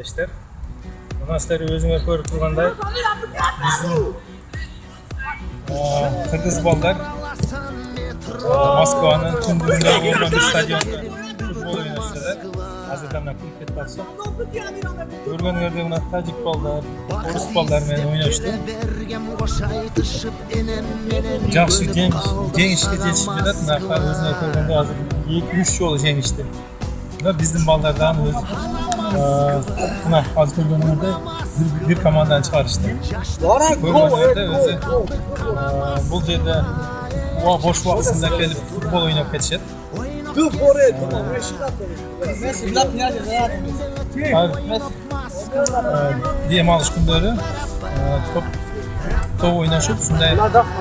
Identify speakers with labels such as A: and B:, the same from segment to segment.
A: gençler. Buna sizleri özüme koyup durganda bizim Kırgız ballar Moskova'nın tündüğünde olan bir stadionda futbol oynaştılar. Hazırdan kriket batsa. Görgeniz buna Tacik ballar, Rus ballar bilen oynaştı. Жақсы жеңишке жетишип жатат. Мына өзүнө көргөндө азыр 2-3 жолу жеңишти. Мына биздин балдардан өз мына азыр көргөнүңөрдөй бир командадан чыгарышты. Көргөнүңөрдөй өзү бул жерде бош убактысында келип футбол ойноп кетишет. Дем алыш күндөрү топ ойнашып, шундай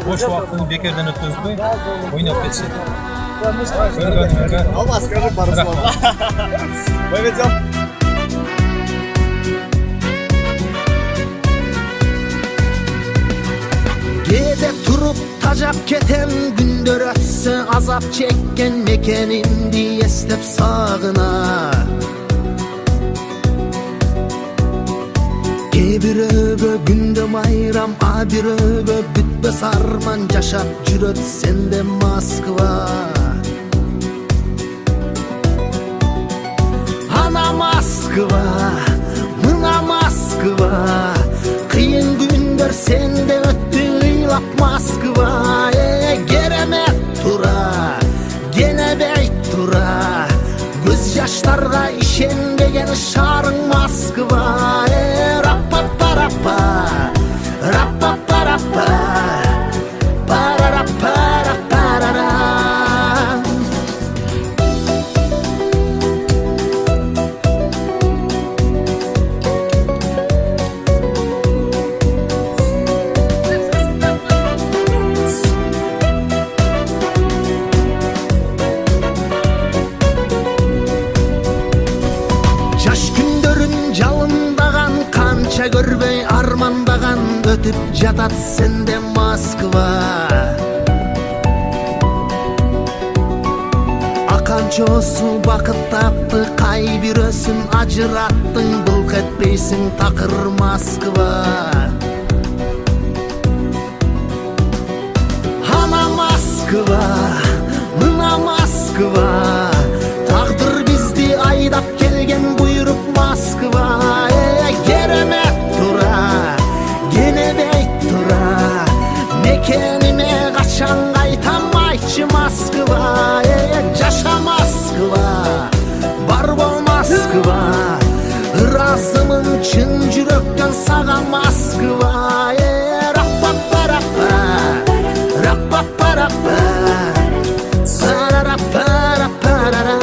A: бош убактыны бекерден өткөзбөй ойноп кетишет. Көргөнүңөргө рахмат.
B: Gede turup tacap keten gündür ötse azap çekken mekenimdi estep sağına. Bir öbö günde mayram a bir öbö bütbe sarman yaşap jüröt sende Moskva. Ana Moskva, mına Moskva, kıyın günler sende öttü ıylap Moskva. Geremet tura, gene beyt tura, göz yaşlarga işenbegen şarın Moskva. Rappa, rappa, rappa, pararappa, rapparara. Yaş gündörün jalındagan kança görbey armandagan ötüp jatat sende Moskva. Akançosu bakıt taptı kay bir ösün acırattın bulk etpeysin takır Moskva. Ana Moskva, mına Moskva, takdır bizdi aydap gelgen buyurup Moskva. Geremet tura, gene beyt tura, mekenime kaçan kaytan mayçı Moskva. Yaşa Moskva, var bol Moskva, razımın çın jürökten sağa Moskva. Rappa, rappa, rappa, rappa, pararappa, rapparara.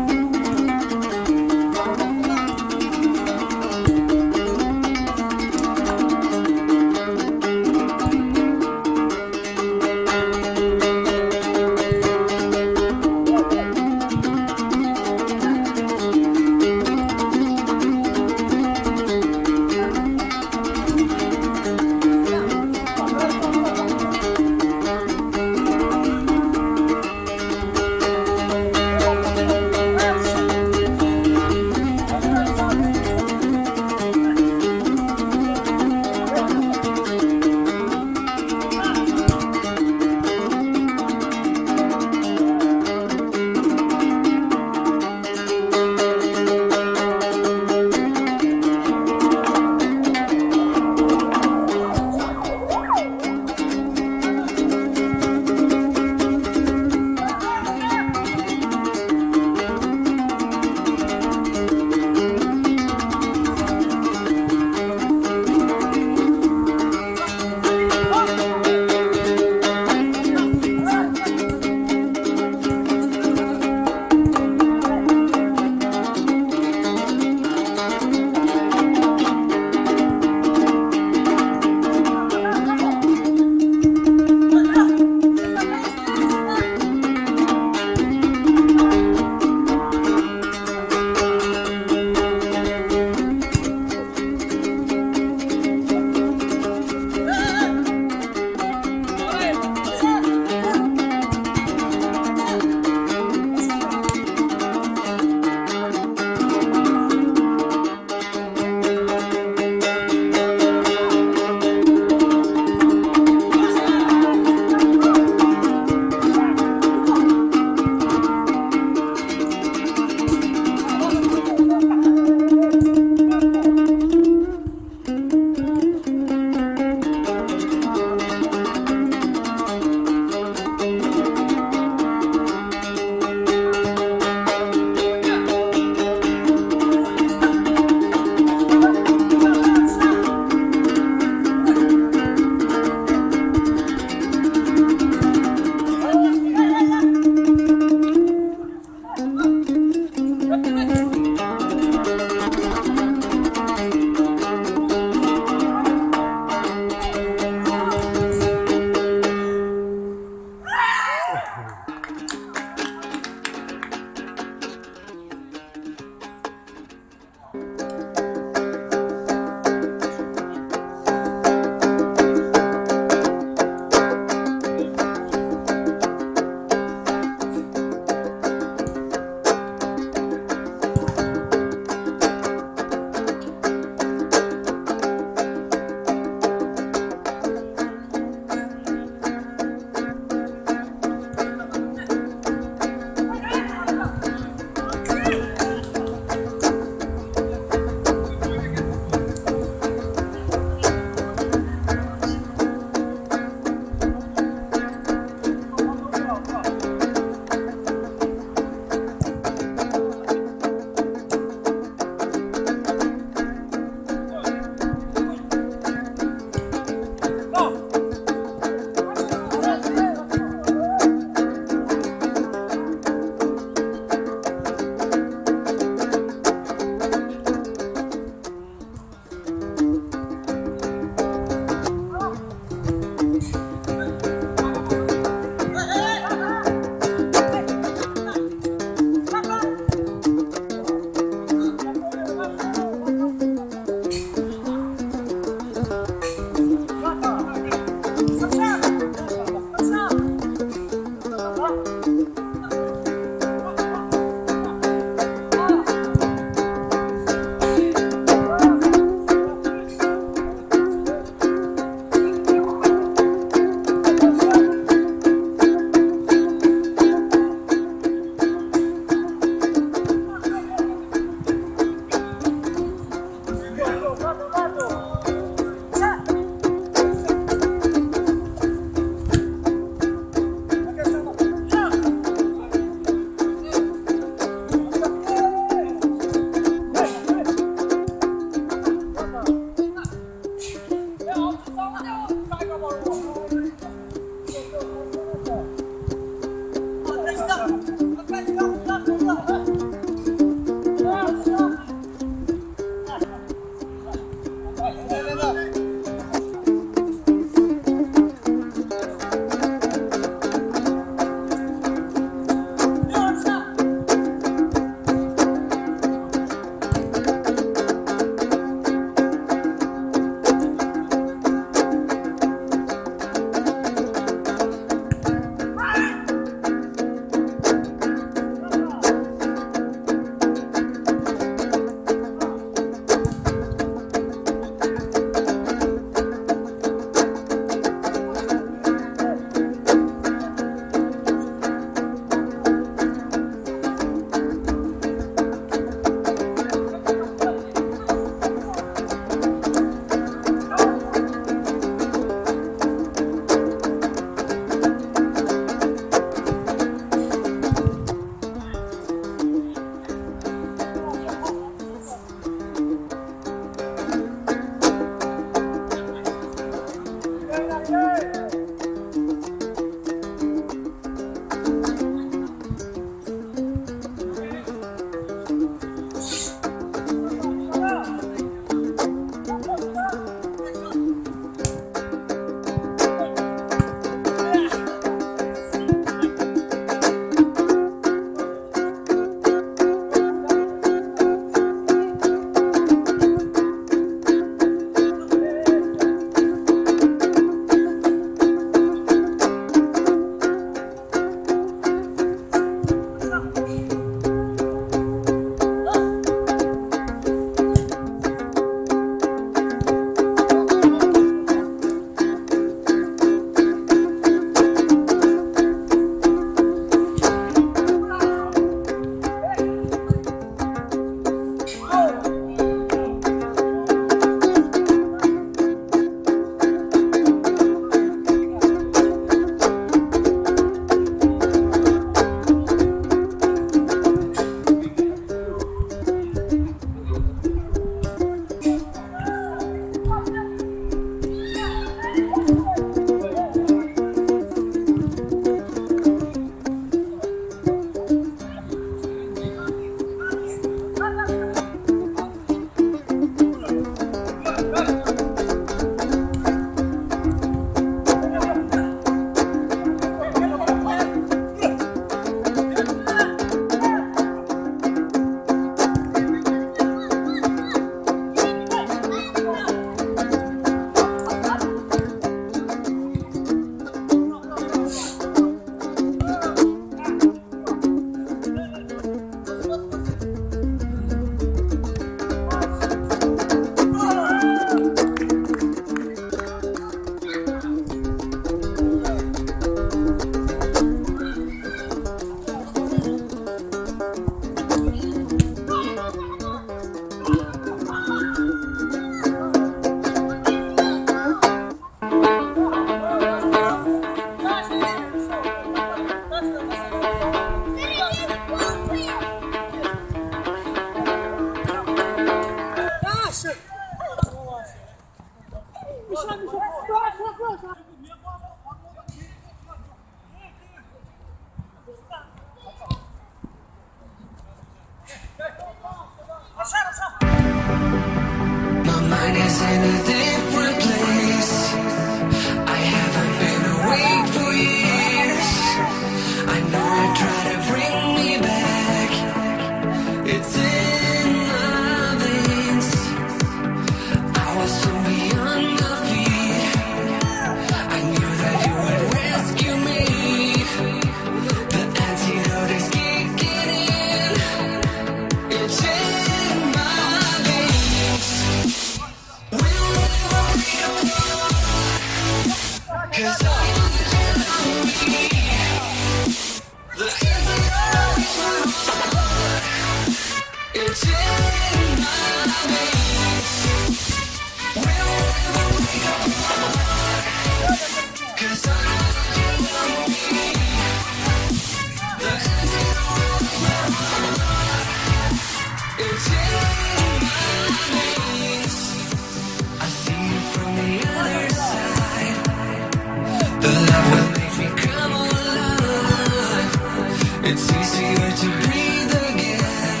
C: It's easier to breathe again.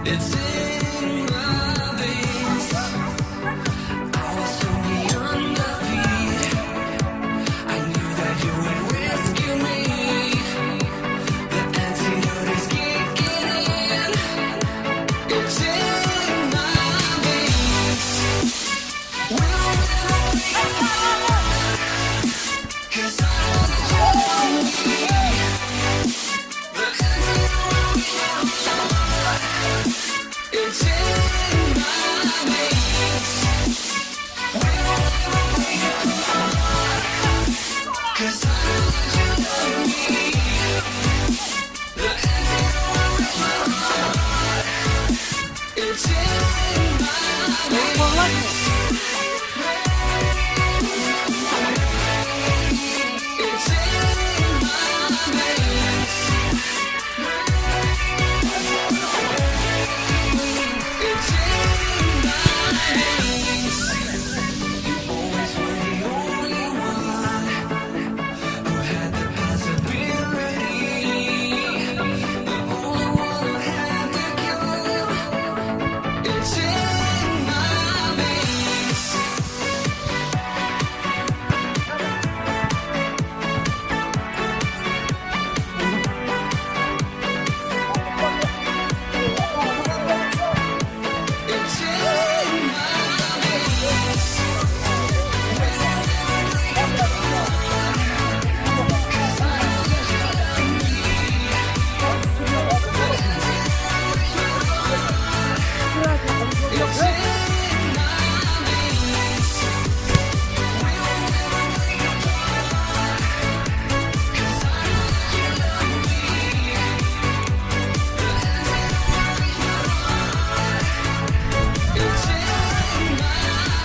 C: It's in my veins. I was so beyond my feet. I knew that you would rescue me. The antidote is kicking in. It's in my veins. We'll never wake up. 'Cause I know me. It's in my veins. We won't ever break apart. 'Cause I know you love me. The antidote is my heart. It's in my veins. It's in my veins. It's in my veins. You always were the only one who had the possibility. The only one who had the cure. It's in my veins. It's in my veins. We won't ever break apart. 'Cause I know that you love me. It's in my veins. We won't ever break apart. 'Cause I know that you love me. The antidote is my heart. It's in my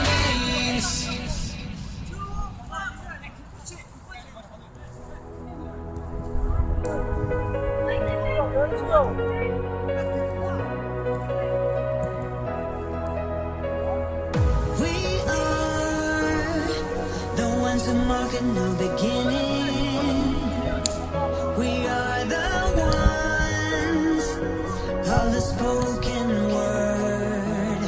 C: veins.
D: We are the ones who mark a new beginning. We are the ones of the spoken word.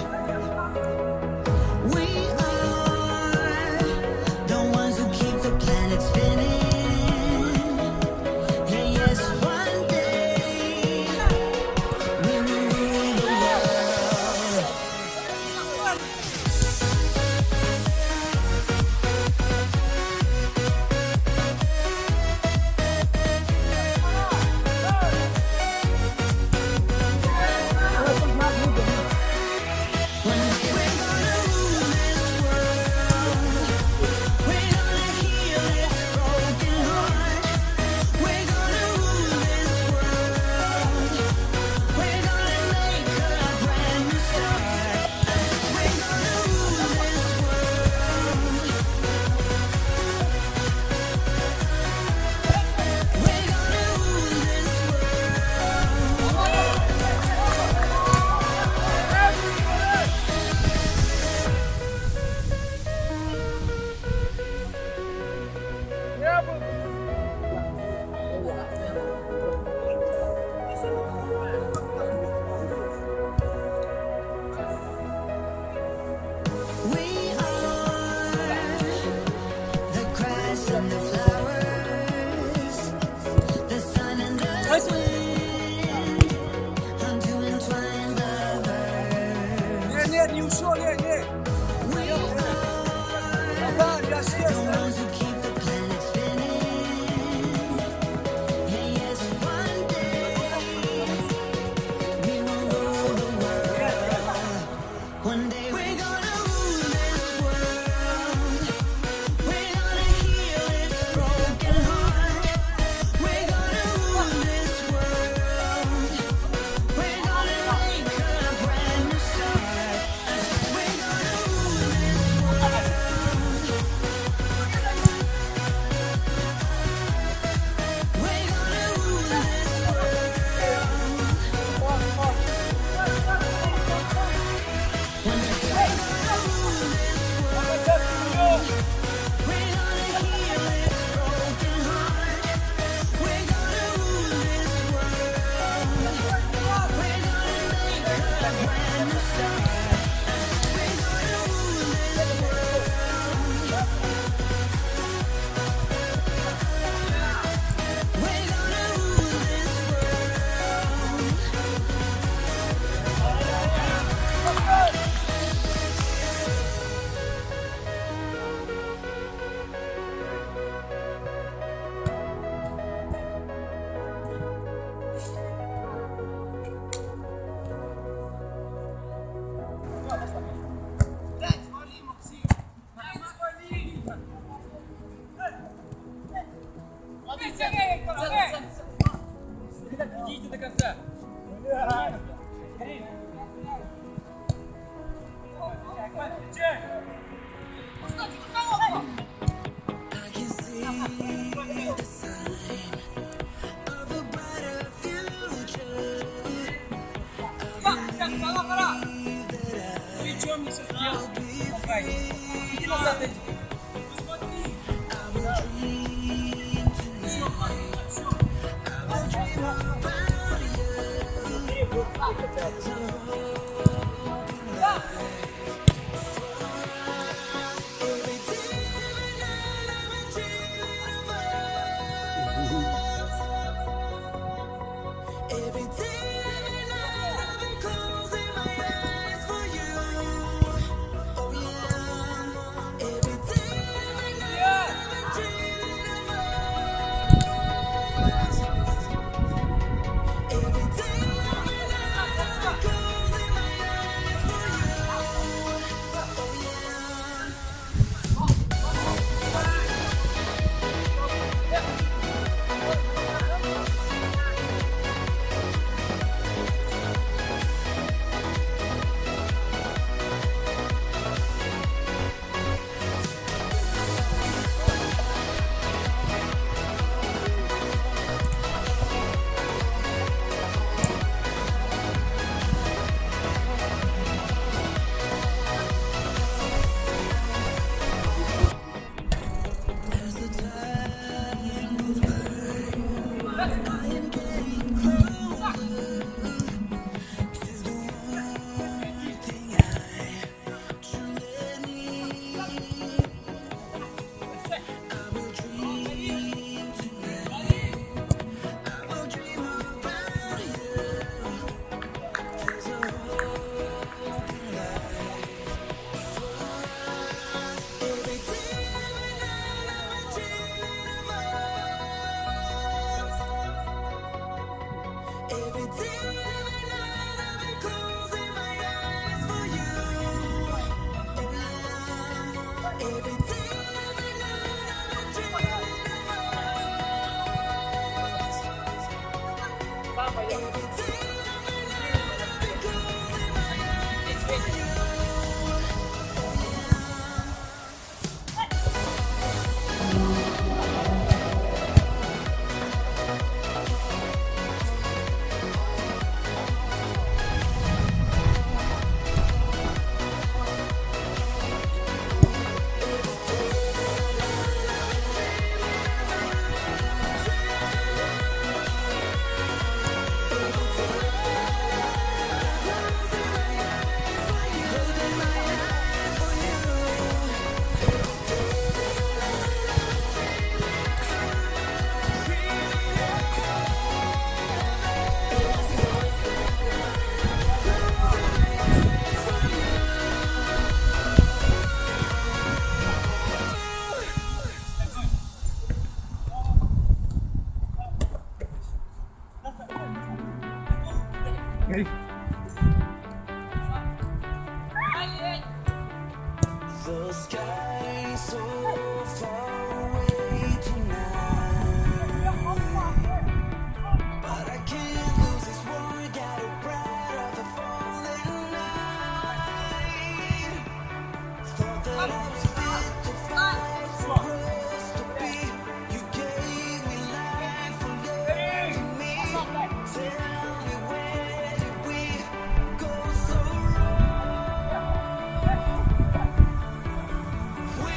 D: We are the ones who keep the planet spinning. And yes, one day we will rule the world. Every day, every night, I've been closing my eyes for you. Oh yeah. Every day, every night, I've been dreaming of us. Every day, every night, I've been closing my eyes for you. Oh yeah. As the time goes by, I am getting closer to the one thing I truly need. I will dream tonight. I will dream about you. There's a hope in life for us. Every day, every night, I'm dreaming of us. Every day, every night, I've been closing my eyes for you. Oh yeah. Every day, every night, I've been dreaming of us. Every day, every night, I've been closing my eyes for you. Oh yeah. The sky so far away tonight, but I can't lose this one. Got a bright of the falling night. Thought that I was fit to fight for us to be. You gave me life for loving me. Tell me, where did we go so wrong? We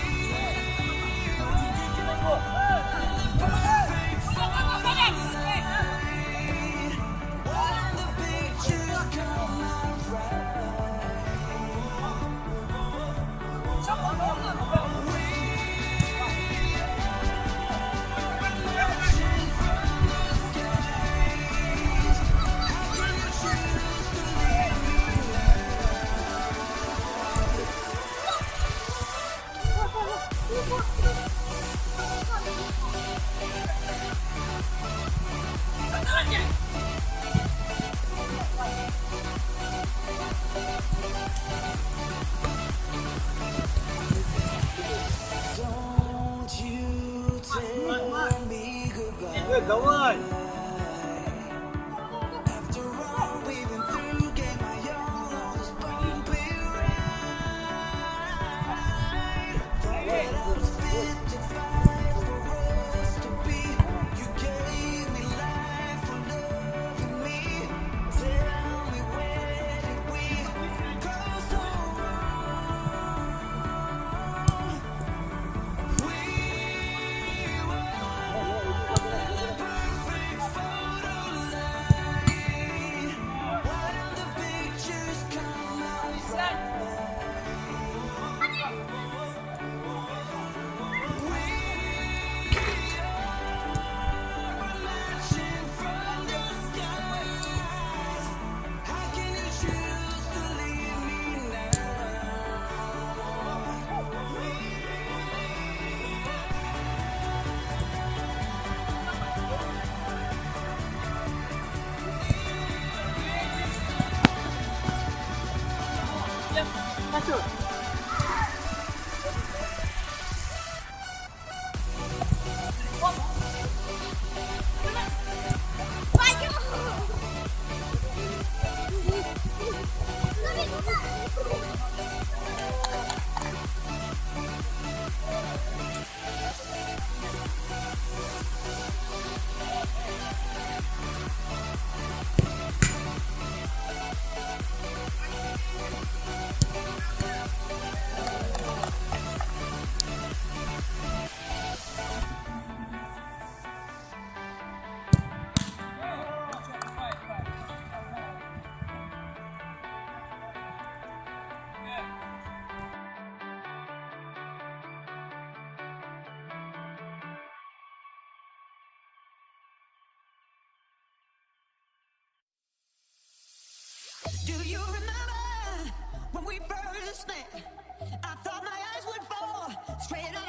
D: Do you remember when we first met? I thought my eyes would fall straight out